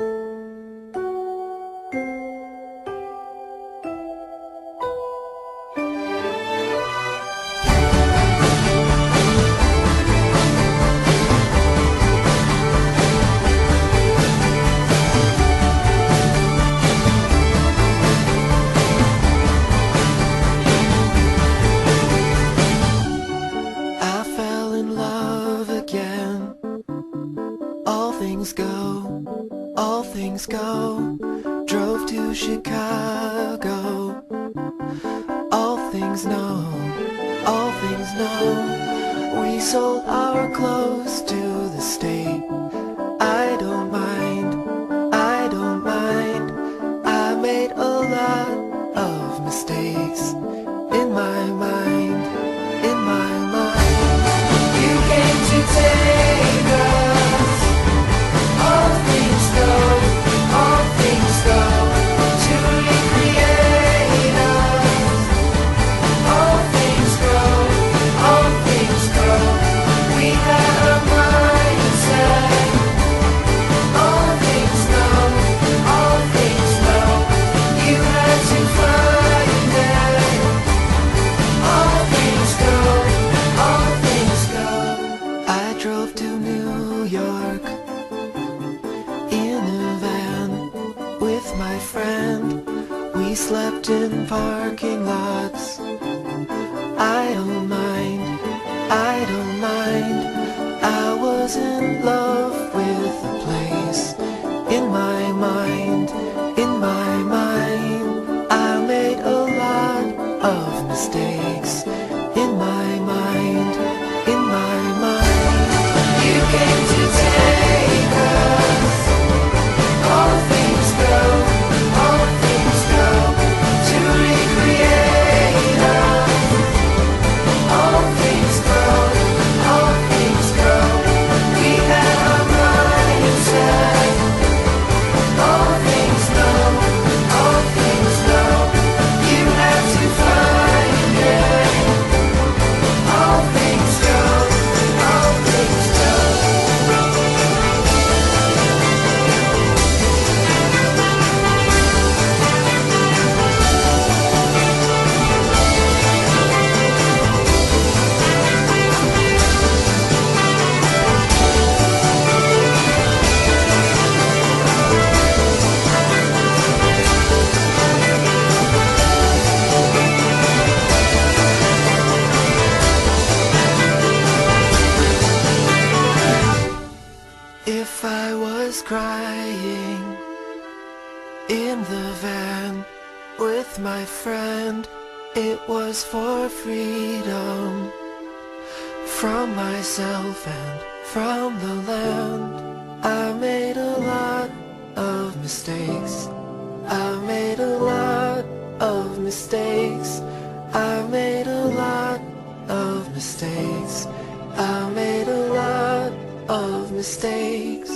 I fell in love again. All things go, all things go. Drove to Chicago. All things know, all things know. We sold our clothes to the state. I don't mind, I don't mind. I made a lot of mistakes in my mind, in my mind. You came to take us. All things go, all things go. To recreate us. All things go, all things go. We had a mindset. All things know, all things know. You had to find it. All things go, all things go. I drove to New York in a van with my friend. We slept in parking lots. I don't mind, I don't mind. I was in love with the place. In my mind, in my mind. I made a lot of mistakes. In my mind, in my mind. You came to take us. All things go, all things go. To recreate us. All things go, all things go. We had our mindset. All things know, all things know. You had to find it. All things go, all things go. If I was crying in the van with my friend, it was for freedom from myself and from the land. I made a lot of mistakes. I made a lot of mistakes. I made a lot of mistakes. I made a lot of mistakes.